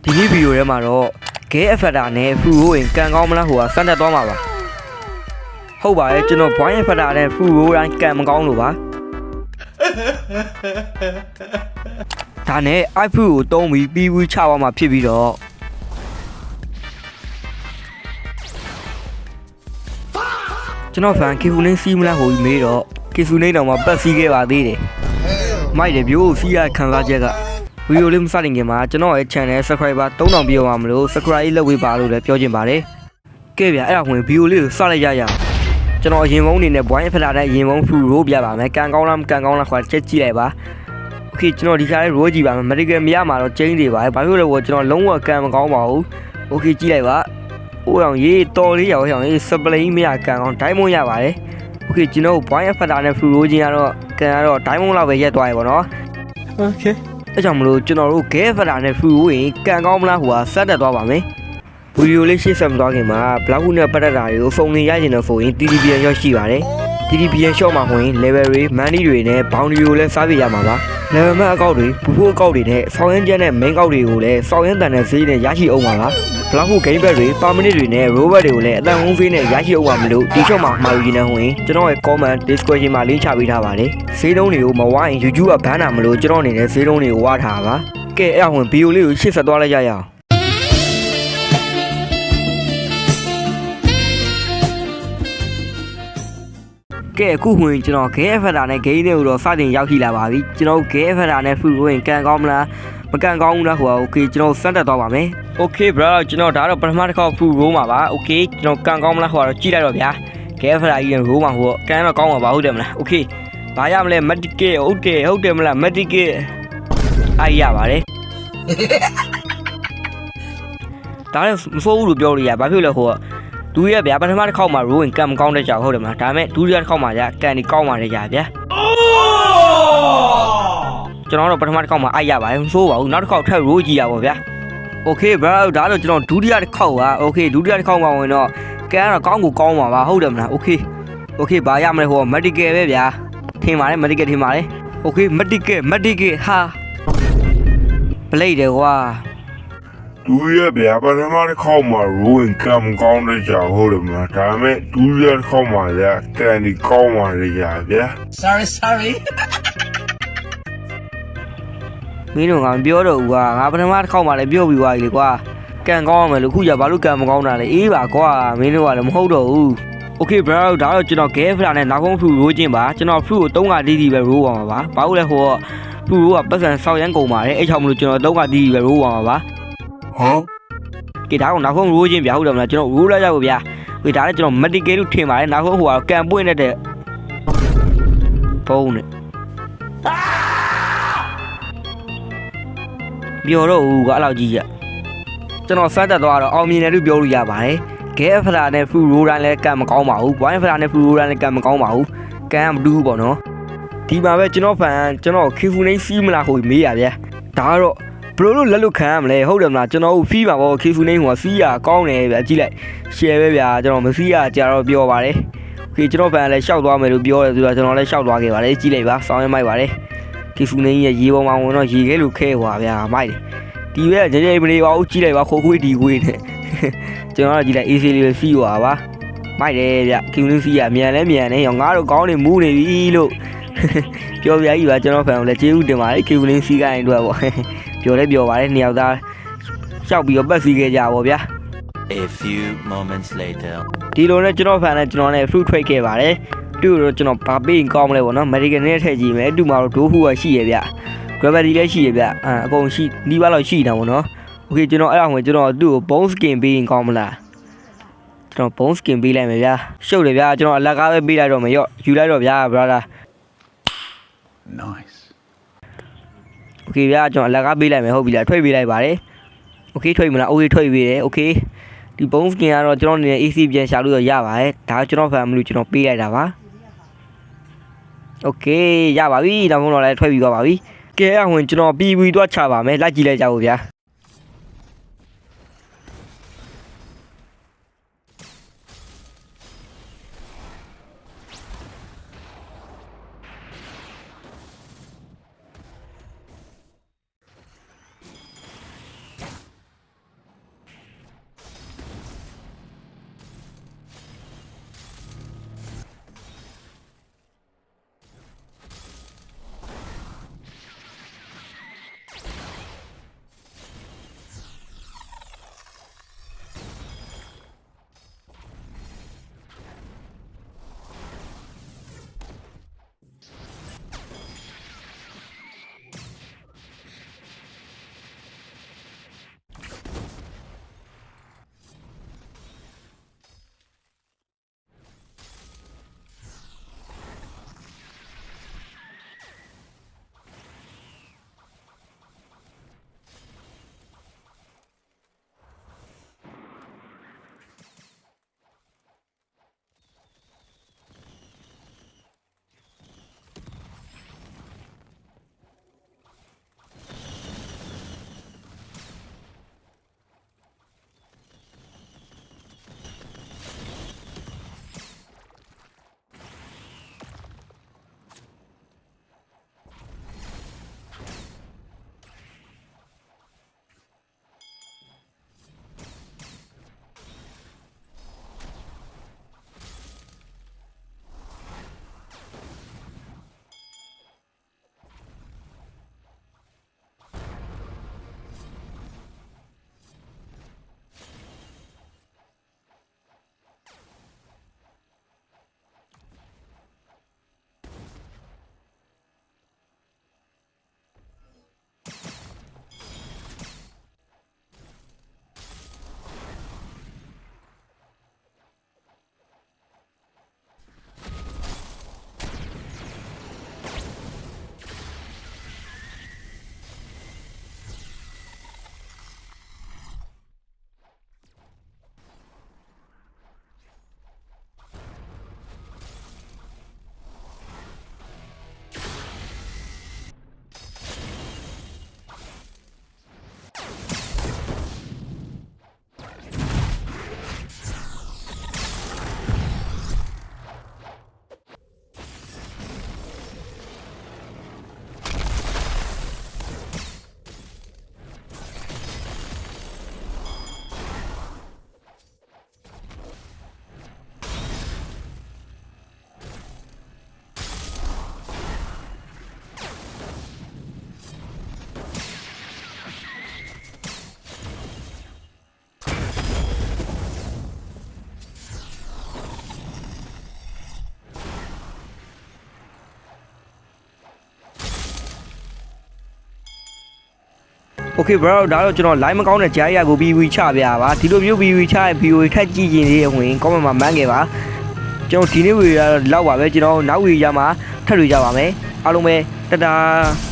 ဒီနေ့ဗီဒီယိုထဲမှာတော့ဂဲအဖက်တာနဲ့ဖူရိုးရင်ကန်ကောင်းမလားဟိုကစမ်းတက်သွားမှာပါဟုတ်ပါရဲ့ကျွန်တော်ဘွိုင်းအဖက်တာနဲ့ဖူရိုးတိုင်းကန်မကောင်းလို့ပါဒါနဲ့အိုက်ဖူကိုတုံးပြီးပြီးဝီးချသွားမှာဖြစ်ပြီးတော့ကျွန်တော်ဖန်ကီဖူလင်းစီးမလားဟိုမေးတော့ကီဖူလင်းတောင်မှပတ်စီးခဲ့ပါသေးတယ်မိုက်တယ်ဗျိုးစီးရခံစားချက်ကဗီဒီယိုလေးမစတင်ခင်မှာကျွန်တော်ရဲ့ channel subscriber 3000ပြည့်အောင်မလို့ subscribe လုပ်ပေးပါလို့လည်းပြောချင်ပါတယ်ကဲဗျအဲ့ဒါဝင်ဗီဒီယိုလေးကိုစလိုက်ရအောင်ကျွန်တော်အရင်မုန်းနေနဲ့ blind ဖက်တာနဲ့ရင်မုန်းဖူရိုးပြပါမယ်ကန်ကောင်းလားမကန်ကောင်းလားခွာချက်ကြည့်လိုက်ပါโอเคကျွန်တော်ဒီခါလေးရိုးကြည့်ပါမယ် medical မရမှာတော့ကျင်းနေပါဘာဖြစ်လို့လဲကျွန်တော်လုံးဝကန်မကောင်းပါဘူးโอเคကြည့်လိုက်ပါဟိုအောင်ရေးတော်လေးရောအောင်ရေးစပလိန်မရကန်ကောင်းဒိုင်းမွန်ရပါတယ်โอเคကျွန်တော် blind ဖက်တာနဲ့ဖူရိုးချင်းကတော့ကန်ကတော့ဒိုင်းမွန်လောက်ပဲရက်သွားရပါတော့โอเคအဲ့ကြောင့်မလို့ကျွန်တော်တို့ဂဲဖက်တာနဲ့ဖူရိုးရင်ကန်ကောင်းမလားဟိုကစတက်သွားပါမယ်ဗီဒီယိုလေးရှေ့ဆက်မသွားခင်မှာဘလောက်ခုနဲ့ပတ်သက်တာတွေကိုဖုန်းနဲ့ရိုက်နေတော့ဖုန်းရင် TTPN ရောရှိပါတယ် TTPN ရှော့မှာဝင် level တွေ money တွေနဲ့ boundary ကိုလည်းစားပြရမှာပါ level မဲ့အကောက်တွေဘူဖိုးအကောက်တွေနဲ့ဆောင်းရမ်းကျန်းနဲ့ main ကောက်တွေကိုလည်းဆောင်းရမ်းတန်တဲ့ဈေးနဲ့ရရှိအောင်ပါလားဘလောက်ခု game back တွေ permanent တွေနဲ့ robot တွေကိုလည်းအတန်ဟုံးဖေးနဲ့ရရှိအောင်ပါမလို့ဒီ shop မှာမှာယူနေဝင်ကျွန်တော်ရဲ့ comment description မှာ link ချပေးထားပါတယ်ဈေးနှုန်းတွေကိုမဝိုင်း YouTube ကဘန်းတာမလို့ကျွန်တော်အနေနဲ့ဈေးနှုန်းတွေကိုဝါထားပါကဲအဲ့ဒါဝင်ဗီဒီယိုလေးကိုရှေ့ဆက်သွားလိုက်ကြရအောင်ကဲအခုဝင်ကျွန်တော်ဂဲဖက်တာနဲ့ဂိမ်းတွေကိုတော့စတင်ရောက်ရှိလာပါပြီကျွန်တော်ဂဲဖက်တာနဲ့ဖူရိုးရင်ကန်ကောင်းမလားမကန်ကောင်းဘူးလားဟိုโอเคကျွန်တော်စမ်းတက်သွားပါမယ်โอเค bro ကျွန်တော်ဒါတော့ပထမတစ်ခေါက်ဖူရိုးမှာပါโอเคကျွန်တော်ကန်ကောင်းမလားဟိုတော့ကြည့်လိုက်တော့ဗျာဂဲဖက်တာကြီးရိုးမှာဟိုကန်တော့ကောင်းမှာပါဟုတ်တယ်မလားโอเคဘာရမလဲမက်ဒီကယ်ဟုတ်တယ်မလားမက်ဒီကယ်အားရပါတယ်ဒါလည်းမစိုးဘူးလို့ပြောလို့ရဘာဖြစ်လဲဟိုဒူရဗျာပထမတစ်ခေါက်မှာရိုးရင်ကန်မကောင်းတဲ့ကြောင်ဟုတ်တယ်မလားဒါပေမဲ့ဒုတိယတစ်ခေါက်မှာကြာကန်ဒီကောင်းပါတယ်ကြာဗျာကျွန်တော်တို့ပထမတစ်ခေါက်မှာအိုက်ရပါတယ်မစိုးပါဘူးနောက်တစ်ခေါက်ထပ်ရိုးကြည့်ရပါဗျာโอเค bro ဒါတော့ကျွန်တော်ဒုတိယတစ်ခေါက်ပါโอเคဒုတိယတစ်ခေါက်မှာဝင်တော့ကန်ကတော့ကောင်းကိုကောင်းပါပါဟုတ်တယ်မလားโอเคဘာရမလဲဟိုမက်ဒီကယ်ပဲဗျာထင်ပါတယ်မက်ဒီကယ်ထင်ပါတယ်โอเคမက်ဒီကယ်ဟာပလိတ်တယ်ကွာဒူရဗျာပထမတစ်ခေါက်မှာရိုးရင်ကံမကောင်းတဲ့ကြောင်ဟုတ်တယ်မလားဒါပေမဲ့ဒူရတစ်ခေါက်မှာလည်းကန်ဒီကောင်းပါလေကြာဗျာ sorry မင်းတို့ကမပြောတော့ဘူးကွာငါပထမတစ်ခေါက်မှာလည်းပြောပြီးသွားပြီလေကွာကန်ကောင်းရမယ်လို့ခုကြဘာလို့ကန်မကောင်းတာလဲအေးပါကွာမင်းတို့ကလည်းမဟုတ်တော့ဘူးโอเค bro ဒါတော့ကျွန်တော်ဂဲဖလာနဲ့နောက်ဆုံးဖူရိုးချင်းပါကျွန်တော်ဖူကို3ကတီးတီးပဲရိုးပါမှာပါဘာလို့လဲဟိုဖူရိုးကပတ်စံဆောက်ရမ်းကုန်ပါတယ်အဲ့ချောင်းမလို့ကျွန်တော်3ကတီးတီးပဲရိုးပါမှာပါဟမ်ကဲဒါကတော့နောက်ဆုံးရိုးချင်းဗျာဟုတ်တယ်မလားကျွန်တော်ရိုးလိုက်ရဖို့ဗျာဟိုဒါလည်းကျွန်တော်မက်ဒီကယ်လို့ထင်ပါတယ်နောက်ဆုံးဟိုကကန်ပွင့်တဲ့ဖုန်းနဲ့ပြောတော့ဦးကအဲ့လောက်ကြီးရကျွန်တော်စမ်းတက်သွားတော့အောင်မြင်တယ်လို့ပြောလို့ရပါတယ်ဂဲဖလာနဲ့ဖူရိုးတိုင်းလည်းကန်မကောင်းပါဘူးဝိုင်းဖလာနဲ့ဖူရိုးတိုင်းလည်းကန်မကောင်းပါဘူးကန်ကမတူဘူးပေါ့နော်ဒီမှာပဲကျွန်တော်ဖန်ကျွန်တော်ခီဖူနေစီးမလားဟိုမေးရဗျာဒါကတော့ဘလို့လက်လွတ်ခံရမလဲဟုတ်တယ်မလားကျွန်တော်ဖီးပါပေါ့ခီဖူနေဟိုစီးရကောင်းတယ်ဗျာကြည့်လိုက်ရှယ်ပဲဗျာကျွန်တော်မဖီးရကြာတော့ပြောပါတယ်โอเคကျွန်တော်ဖန်လည်းရှောက်သွားမယ်လို့ပြောတယ်ဆိုတော့ကျွန်တော်လည်းရှောက်သွားခဲ့ပါတယ်ကြည့်လိုက်ပါစောင်းရမိုက်ပါတယ်ခီဖူနေရဲ့ရေပေါ်မှာဝင်တော့ရေခဲလိုခဲဟွာဗျာမိုက်တယ်ဒီပဲကြဲကြဲမနေပါဘူးကြည့်လိုက်ပါခိုးခွေးဒီခွေးနဲ့ကျွန်တော်ကကြည့်လိုက် AC လေးပဲဖီးဟွာပါမိုက်တယ်ဗျခီဖူနေဖီးရမြန်လဲမြန်နေရောငါတို့ကောင်းနေမူးနေပြီလို့ပြောပြကြီးပါကျွန်တော်ဖန်ကိုလည်းကျေးဇူးတင်ပါတယ်ခီဖူနေဖီးကိုင်းအတွက်ပေါ့ပြောလဲပြောပါတယ်နှစ်ယောက်သားရှောက်ပြီးတော့ပတ်စီခဲ့ကြပါဗျာ a few moments later ဒီလိုနဲ့ကျွန်တော်ဖန်နဲ့ကျွန်တော်နဲ့ fruit trade ခဲ့ပါတယ်တူတော့ကျွန်တော်ဘာပေးကောင်းမလဲပေါ့နော် medical နဲ့ထည့်ကြည့်မယ်တူမှာတော့ဒိုးဟူကရှိရဗျ gravity လည်းရှိရဗျအကုန်ရှိနီးပါးလောက်ရှိနေတာပေါ့နော် okay ကျွန်တော်အဲ့ဒါဝင်ကျွန်တော်သူ့ကို bone skin ပေးရင်ကောင်းမလားကျွန်တော် bone skin ပေးလိုက်မယ်ဗျာရှုပ်တယ်ဗျာကျွန်တော်အလက်ကားပဲပေးလိုက်တော့မယ်ရော့ယူလိုက်တော့ဗျာ brother niceโอเคဗျာကျွန်တော်အလကားပေးလိုက်မယ်ဟုတ်ပြီလားထွက်ပေးလိုက်ပါတယ်โอเคထွက်မလားโอเคထွက်ပေးတယ်โอเคဒီ bone skin ကတော့ကျွန်တော်အနေနဲ့ AC ပြန်ရှာလို့ရပါတယ်ဒါကကျွန်တော်ဖန်မလို့ကျွန်တော်ပေးလိုက်တာပါโอเคရပါပြီနောက်ဆုံးတော့လည်းထွက်ပြီးသွားပါပြီကဲအဝင်ကျွန်တော်ပြီးပြီးတော့ချပါမယ်လိုက်ကြည့်လိုက်ကြဖို့ဗျာ Okay bro ဒါတော့ကျွန်တော် line မကောင်းတဲ့ကြားရကို PV ချပြပါဒီလိုမျိုး PV ချရဲ့ video ထပ်ကြည့်ရင်လေးဝင် comment မှာမှန်းခဲ့ပါကျွန်တော်ဒီနေ့ဝေရလောက်ပါပဲကျွန်တော်နောက်ဝေရမှာထပ်တွေ့ကြပါမယ်အားလုံးပဲတတား